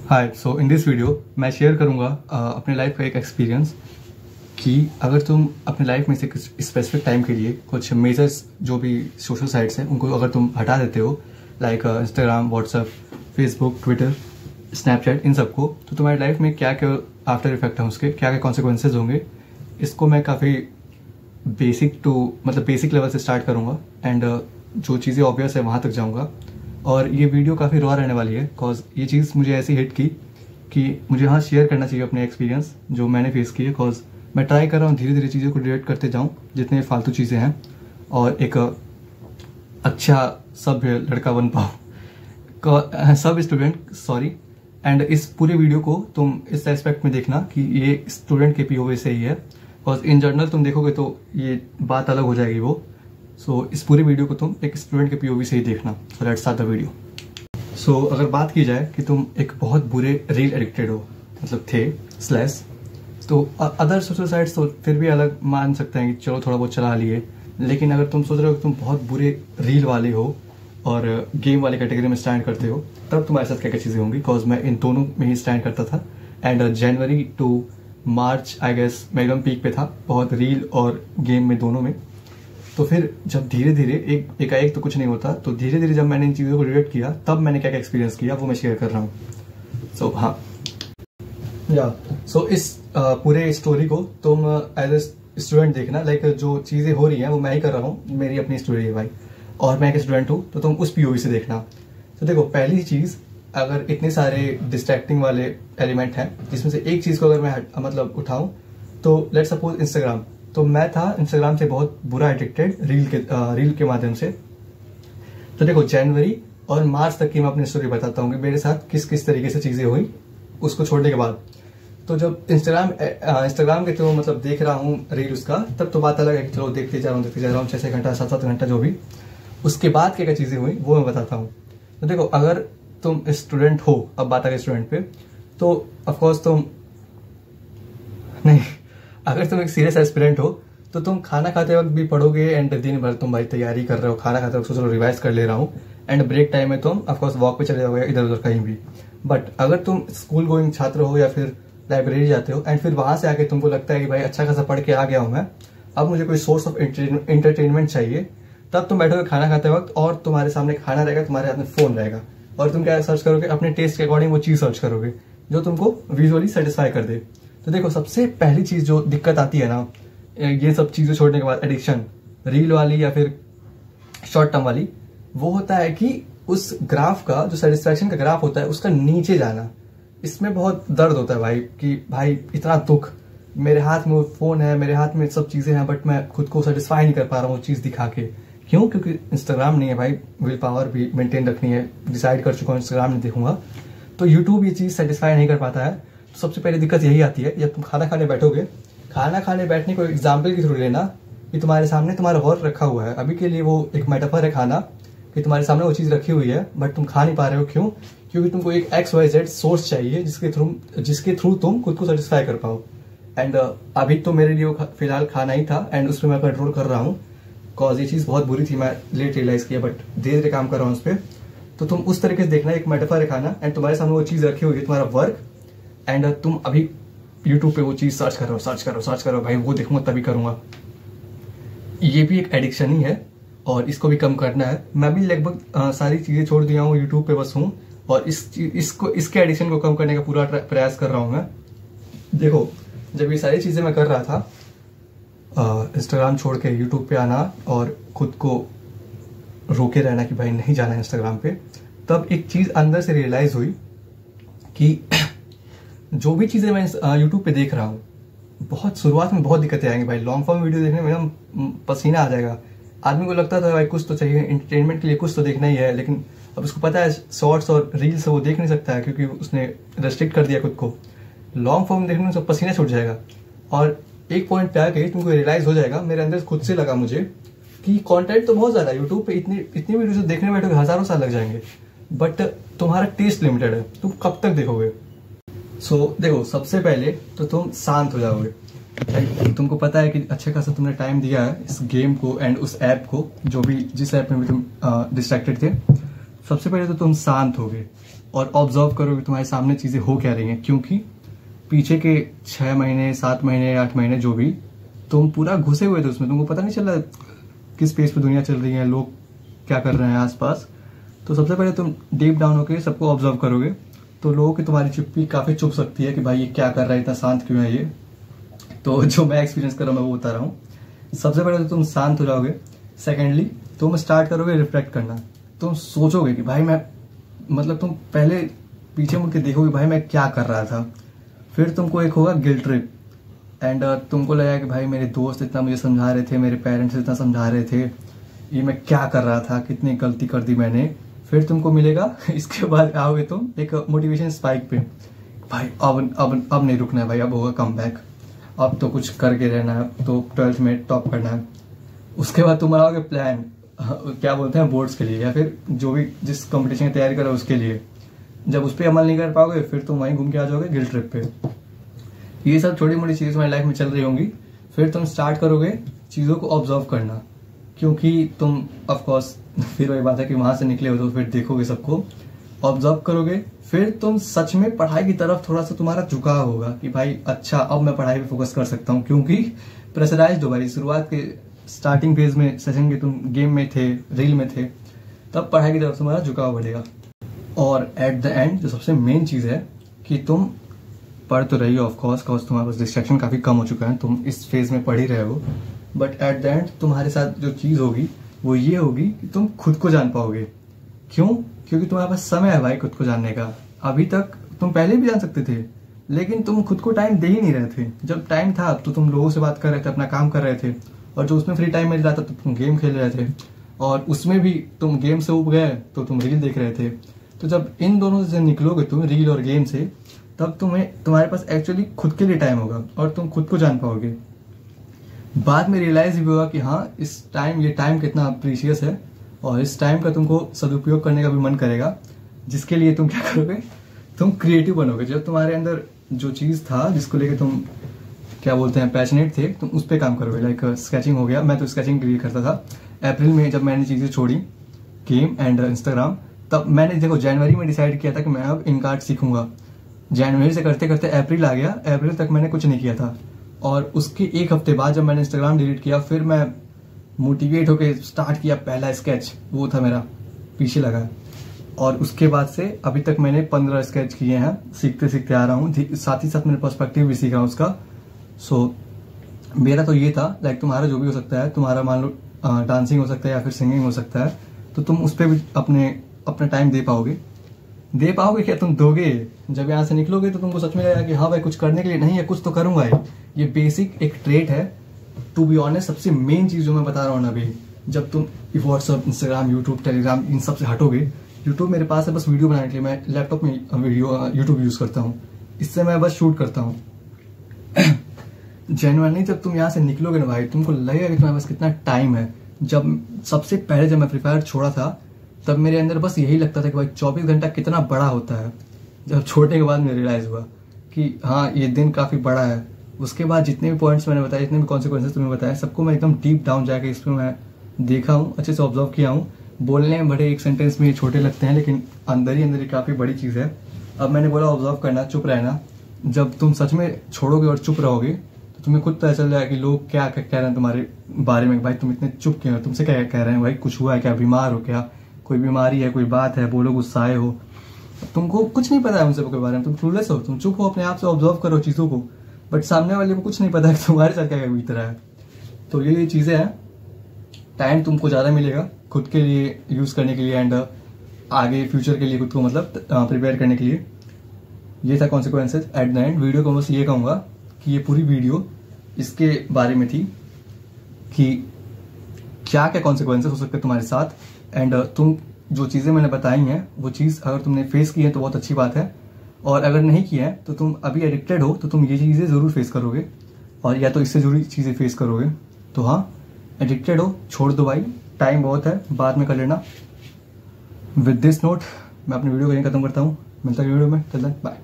Hi, so in this video मैं share करूंगा अपने लाइफ का एक एक्सपीरियंस कि अगर तुम अपने लाइफ में से कुछ स्पेसिफिक टाइम के लिए कुछ मेजर्स जो भी सोशल साइट्स हैं उनको अगर तुम हटा देते हो, like Instagram, WhatsApp, Facebook, Twitter, Snapchat, इन सबको, तो तुम्हारी लाइफ में क्या क्या आफ्टर इफेक्ट है, उसके क्या क्या कॉन्सिक्वेंसेज होंगे। इसको मैं काफ़ी बेसिक लेवल से स्टार्ट करूँगा एंड जो चीज़ें ऑब्वियस है वहाँ तक जाऊँगा। और ये वीडियो काफ़ी रॉ रहने वाली है बिकॉज ये चीज़ मुझे ऐसी हिट की कि मुझे हाँ शेयर करना चाहिए अपने एक्सपीरियंस जो मैंने फेस किए। बिकॉज मैं ट्राई कर रहा हूँ धीरे धीरे चीज़ों को डिलीट करते जाऊँ जितने फालतू चीज़ें हैं और एक अच्छा सभ्य लड़का बन पाऊँ, सब स्टूडेंट सॉरी। एंड इस पूरे वीडियो को तुम इस एस्पेक्ट में देखना कि ये स्टूडेंट के पीओवी से ही है, बिकॉज इन जनरल तुम देखोगे तो ये बात अलग हो जाएगी वो। सो इस पूरे वीडियो को तुम एक स्टूडेंट के पीओवी से ही देखना। So let's start the video. So अगर बात की जाए कि तुम एक बहुत बुरे रील एडिक्टेड हो, मतलब थे स्लैश, तो अदर सोशल साइट्स तो फिर भी अलग मान सकते हैं कि चलो थोड़ा बहुत चला लिए, लेकिन अगर तुम सोच रहे हो कि तुम बहुत बुरे रील वाले हो और गेम वाले कैटेगरी में स्टैंड करते हो, तब तुम्हारे साथ क्या क्या चीज़ें होंगी। बिकॉज मैं इन दोनों में ही स्टैंड करता था and January to March I guess मैं एकदम पीक पे था, बहुत रील और गेम में दोनों में। तो फिर जब धीरे धीरे एकाएक तो कुछ नहीं होता, तो धीरे धीरे जब मैंने इन चीज़ों को रिलेट किया तब मैंने क्या क्या एक्सपीरियंस किया वो मैं शेयर कर रहा हूँ। सो हाँ सो इस पूरे स्टोरी को तुम एज ए स्टूडेंट देखना, लाइक जो चीज़ें हो रही हैं वो मैं ही कर रहा हूँ, मेरी अपनी स्टोरी है भाई, और मैं एक स्टूडेंट हूँ, तो तुम उस पीओवी से देखना। तो देखो, पहली चीज़, अगर इतने सारे डिस्ट्रैक्टिंग वाले एलिमेंट हैं जिसमें से एक चीज़ को अगर मैं उठाऊँ, तो लेट्स सपोज इंस्टाग्राम। तो मैं था इंस्टाग्राम से बहुत बुरा एडिक्टेड रील के माध्यम से। तो देखो, जनवरी और मार्च तक की मैं अपनी स्टोरी बताता हूँ कि मेरे साथ किस किस तरीके से चीज़ें हुई उसको छोड़ने के बाद। तो जब इंस्टाग्राम के थ्रू देख रहा हूँ रील उसका, तब तो बात अलग है कि चलो देखते जा रहा हूँ 6 घंटा 7 घंटा जो भी। उसके बाद क्या क्या चीज़ें हुई वो मैं बताता हूँ। तो देखो, अगर तुम स्टूडेंट हो, अब बात आ गई स्टूडेंट पे, तो ऑफकोर्स तुम नहीं, अगर तुम एक सीरियस एस्पिरेंट हो तो तुम खाना खाते वक्त भी पढ़ोगे एंड दिन भर तुम भाई तैयारी कर रहे हो, खाना खाते वक्त सोच रहे हो रिवाइज कर ले रहा हूँ, एंड ब्रेक टाइम में तुम ऑफकोर्स वॉक पे चले जाओगे इधर उधर कहीं भी। बट अगर तुम स्कूल गोइंग छात्र हो या फिर लाइब्रेरी जाते हो एंड फिर वहां से आके तुमको लगता है कि भाई अच्छा खासा पढ़ के आ गया हूं मैं, अब मुझे कोई सोर्स ऑफ एंटरटेनमेंट चाहिए, तब तुम बैठोगे खाना खाते वक्त और तुम्हारे सामने खाना रहेगा, तुम्हारे हाथ में फोन रहेगा, और तुम क्या सर्च करोगे, अपने टेस्ट के अकॉर्डिंग वो चीज सर्च करोगे जो तुमको विजुअली सेटिस्फाई कर दे। तो देखो, सबसे पहली चीज जो दिक्कत आती है ना, ये सब चीजें छोड़ने के बाद, एडिक्शन रील वाली या फिर शॉर्ट टर्म वाली, वो होता है कि उस ग्राफ का जो सेटिस्फैक्शन का ग्राफ होता है उसका नीचे जाना। इसमें बहुत दर्द होता है भाई कि भाई इतना दुख, मेरे हाथ में वो फोन है, मेरे हाथ में सब चीजें हैं, बट मैं खुद को सेटिस्फाई नहीं कर पा रहा हूँ चीज दिखा के। क्यों? क्योंकि इंस्टाग्राम नहीं है भाई, विल पावर भी मेंटेन रखनी है, डिसाइड कर चुका हूँ इंस्टाग्राम नहीं देखूंगा। तो यूट्यूब ये चीज सेटिस्फाई नहीं कर पाता है। तो सबसे पहले दिक्कत यही आती है, जब तुम खाना खाने बैठोगे, खाना खाने बैठने को एग्जाम्पल के थ्रू लेना कि तुम्हारे सामने तुम्हारा वर्क रखा हुआ है, अभी के लिए वो एक मेटाफर है खाना, कि तुम्हारे सामने वो चीज रखी हुई है बट तुम खा नहीं पा रहे हो। क्यों? क्योंकि तुमको एक XYZ सोर्स चाहिए जिसके थ्रू तुम खुद को सेटिस्फाई कर पाओ। एंड अभी तो मेरे लिए वो फिलहाल खाना ही था एंड उस पर मैं कंट्रोल कर रहा हूँ, बिकॉज ये चीज बहुत बुरी थी, मैं लेट रियलाइज किया, बट धीरे धीरे काम कर रहा हूँ उस पर। तो तुम उस तरीके से देखना, एक मेटाफर है खाना एंड तुम्हारे सामने वो चीज रखी हुई है, तुम्हारा वर्क, एंड तुम अभी यूट्यूब पे वो चीज सर्च कर रहे हो, भाई वो देखूंगा तभी करूंगा। ये भी एक एडिक्शन ही है और इसको भी कम करना है। मैं भी लगभग सारी चीजें छोड़ दिया हूँ, यूट्यूब पे बस हूँ, और इसके एडिक्शन को कम करने का पूरा प्रयास कर रहा हूँ मैं। देखो, जब ये सारी चीजें मैं कर रहा था, इंस्टाग्राम छोड़ के यूट्यूब पे आना और खुद को रोके रहना कि भाई नहीं जाना इंस्टाग्राम पे, तब एक चीज अंदर से रियलाइज हुई कि जो भी चीजें मैं यूट्यूब पे देख रहा हूँ, बहुत शुरुआत में बहुत दिक्कतें आएंगी भाई। लॉन्ग फॉर्म वीडियो देखने में एकदम पसीना आ जाएगा। आदमी को लगता था भाई कुछ तो चाहिए, एंटरटेनमेंट के लिए कुछ तो देखना ही है, लेकिन अब उसको पता है शॉर्ट्स और रील्स वो देख नहीं सकता है क्योंकि उसने रेस्ट्रिक्ट कर दिया खुद को। लॉन्ग फॉर्म देखने में सब पसीना छूट जाएगा और एक पॉइंट पे आके तुमको रियलाइज हो जाएगा, मेरे अंदर खुद से लगा मुझे कि कंटेंट तो बहुत ज्यादा है यूट्यूब पे, इतनी वीडियो देखने में बैठोगे हजारों साल लग जाएंगे, बट तुम्हारा टेस्ट लिमिटेड है, तुम कब तक देखोगे। सो देखो, सबसे पहले तो तुम शांत हो जाओगे। तुमको पता है कि अच्छे खासा तुमने टाइम दिया है इस गेम को एंड उस ऐप को, जो भी जिस ऐप में भी तुम डिस्ट्रैक्टेड थे। सबसे पहले तो तुम शांत होगे और ऑब्जर्व करो कि तुम्हारे सामने चीजें हो क्या रही हैं, क्योंकि पीछे के 6 महीने 7 महीने 8 महीने जो भी तुम पूरा घुसे हुए थे उसमें, तुमको पता नहीं चला किस पेज पे दुनिया चल रही है, लोग क्या कर रहे हैं आसपास। तो सबसे पहले तुम डीप डाउन होकर सबको ऑब्जर्व करोगे तो लोगों की तुम्हारी चुप्पी काफी चुप सकती है कि भाई ये क्या कर रहा है, इतना शांत क्यों है ये। तो जो मैं एक्सपीरियंस कर रहा हूँ मैं वो बता रहा हूँ। सबसे पहले तो तुम शांत हो जाओगे। सेकेंडली तुम स्टार्ट करोगे रिफ्लेक्ट करना। तुम सोचोगे कि भाई मैं, मतलब तुम पहले पीछे मुड़ के देखोगे भाई मैं क्या कर रहा था। फिर तुमको एक होगा गिल्ट ट्रिप एंड तुमको लगेगा कि भाई मेरे दोस्त इतना मुझे समझा रहे थे, मेरे पेरेंट्स इतना समझा रहे थे, ये मैं क्या कर रहा था, कितनी गलती कर दी मैंने। फिर तुमको मिलेगा इसके बाद आओगे तुम एक मोटिवेशन स्पाइक पे, भाई अब नहीं रुकना है भाई, अब होगा कमबैक, अब तो कुछ करके रहना है, अब तो 12th में टॉप करना है। उसके बाद तुम बनाओगे प्लान, क्या बोलते हैं, बोर्ड्स के लिए या फिर जो भी जिस कंपटीशन की तैयारी करो उसके लिए। जब उस पर अमल नहीं कर पाओगे फिर तुम वहीं घूम के आ जाओगे गिल्ट ट्रिप पे। ये सब छोटी मोटी चीजें तुम्हारी लाइफ में चल रही होंगी। फिर तुम स्टार्ट करोगे चीजों को ऑब्जर्व करना, क्योंकि तुम ऑफकोर्स फिर वही बात है कि वहां से निकले हो तो फिर देखोगे सबको, ऑब्जर्व करोगे। फिर तुम सच में पढ़ाई की तरफ थोड़ा सा तुम्हारा झुकाव होगा कि भाई अच्छा अब मैं पढ़ाई पे फोकस कर सकता हूँ, क्योंकि प्रेशराइज्ड हो भाई। शुरुआत के स्टार्टिंग फेज में सेशन के तुम गेम में थे, रील में थे, तब पढ़ाई की तरफ तुम्हारा झुकाव बढ़ेगा। और एट द एंड जो सबसे मेन चीज है कि तुम पढ़ तो रही हो ऑफकोर्स, तुम्हारे पास डिस्ट्रैक्शन काफी कम हो चुका है, तुम इस फेज में पढ़ ही रहे हो, बट एट द एंड तुम्हारे साथ जो चीज होगी वो ये होगी कि तुम खुद को जान पाओगे। क्यों? क्योंकि तुम्हारे पास समय है भाई खुद को जानने का। अभी तक तुम पहले भी जान सकते थे, लेकिन तुम खुद को टाइम दे ही नहीं रहे थे। जब टाइम था तो तुम लोगों से बात कर रहे थे, अपना काम कर रहे थे, और जो उसमें फ्री टाइम मिल रहा था तो तुम गेम खेल रहे थे, और उसमें भी तुम गेम से उब गए तो तुम रील देख रहे थे। तो जब इन दोनों से निकलोगे तुम, रील और गेम से, तब तुम्हारे पास एक्चुअली खुद के लिए टाइम होगा और तुम खुद को जान पाओगे। बाद में रियलाइज भी होगा कि हाँ ये टाइम कितना प्रीशियस है, और इस टाइम का तुमको सदुपयोग करने का भी मन करेगा, जिसके लिए तुम क्या करोगे, तुम क्रिएटिव बनोगे। जब तुम्हारे अंदर जो चीज था जिसको लेके तुम क्या बोलते हैं पैशनेट थे, तुम उस पर काम करोगे। लाइक स्केचिंग हो गया, मैं तो स्केचिंग के लिए करता था। अप्रैल में जब मैंने चीजें छोड़ी गेम एंड इंस्टाग्राम, तब मैंने देखो जनवरी में डिसाइड किया था कि मैं अब इनकार्ट सीखूंगा। जनवरी से करते करते अप्रैल आ गया, अप्रैल तक मैंने कुछ नहीं किया था, और उसके एक हफ्ते बाद जब मैंने इंस्टाग्राम डिलीट किया, फिर मैं मोटिवेट होकर स्टार्ट किया पहला स्केच, वो था मेरा, पीछे लगा। और उसके बाद से अभी तक मैंने 15 स्केच किए हैं, सीखते सीखते आ रहा हूँ। साथ ही साथ मैंने पर्सपेक्टिव भी सीखा उसका। सो मेरा तो ये था, लाइक तुम्हारा जो भी हो सकता है, तुम्हारा मान लो डांसिंग हो सकता है या फिर सिंगिंग हो सकता है, तो तुम उस पर भी अपना टाइम दे पाओगे क्या? तुम दोगे। जब यहाँ से निकलोगे तो तुमको सच में लगेगा कि हाँ भाई कुछ करने के लिए नहीं है, कुछ तो करूंगा। ये बेसिक एक ट्रेट है। टू बी ऑनेस्ट सबसे मेन चीज जो मैं बता रहा हूँ ना अभी, जब तुम व्हाट्सअप, इंस्टाग्राम, यूट्यूब, टेलीग्राम इन सब से हटोगे। यूट्यूब मेरे पास है बस वीडियो बनाने के लिए, मैं लैपटॉप में यूट्यूब यूज करता हूँ, इससे मैं बस शूट करता हूँ। जेन्युइनली जब तुम यहाँ से निकलोगे ना भाई, तुमको लगेगा कि तुम्हारे पास कितना टाइम है। जब सबसे पहले जब मैं फ्री फायर छोड़ा था, तब मेरे अंदर बस यही लगता था कि भाई 24 घंटा कितना बड़ा होता है। जब छोड़ने के बाद मुझे रियलाइज हुआ कि हाँ ये दिन काफी बड़ा है। उसके बाद जितने भी पॉइंट्स मैंने बताए, जितने भी कॉन्सिक्वेंसेस तुम्हें बताया, सबको मैं एकदम डीप डाउन जाके इसमें मैं देखा हूँ, अच्छे से ऑब्जर्व किया हूँ। बोलने में बड़े एक सेंटेंस में छोटे लगते हैं, लेकिन अंदर ही काफी बड़ी चीज है। अब मैंने बोला ऑब्जर्व करना, चुप रहना। जब तुम सच में छोड़ोगे और चुप रहोगे तो तुम्हें खुद पता चल जाएगा कि लोग क्या कह रहे हैं तुम्हारे बारे में। भाई तुम इतने चुप क्यों हो, तुमसे क्या कह रहे हैं, भाई कुछ हुआ है क्या, बीमार हो क्या, कोई बीमारी है, कोई बात है, बोलो गुस्साए हो। तुमको कुछ नहीं पता है उन सबके बारे में, तुम क्लूलेस हो, तुम चुप हो, अपने आप से ऑब्जर्व करो चीजों को। बट सामने वाले को कुछ नहीं पता है तुम्हारे साथ क्या बीत रहा है। तो ये चीजें हैं। टाइम तुमको ज्यादा मिलेगा खुद के लिए यूज करने के लिए, एंड आगे फ्यूचर के लिए खुद को मतलब प्रिपेयर करने के लिए। ये था consequences. At the end video को बस ये कहूंगा कि ये पूरी वीडियो इसके बारे में थी कि क्या क्या कॉन्सिक्वेंसेज हो सकते हैं तुम्हारे साथ, एंड तुम जो चीजें मैंने बताई हैं वो चीज अगर तुमने फेस की है तो बहुत अच्छी बात है, और अगर नहीं किया है तो तुम अभी एडिक्टेड हो तो तुम ये चीजें जरूर फेस करोगे, और या तो इससे जुड़ी चीजें फेस करोगे। तो हाँ, एडिक्टेड हो, छोड़ दो भाई, टाइम बहुत है, बाद में कर लेना। विद दिस नोट मैं अपनी वीडियो को यहीं खत्म करता हूँ। मिलता है वीडियो में, चलता है, बाय।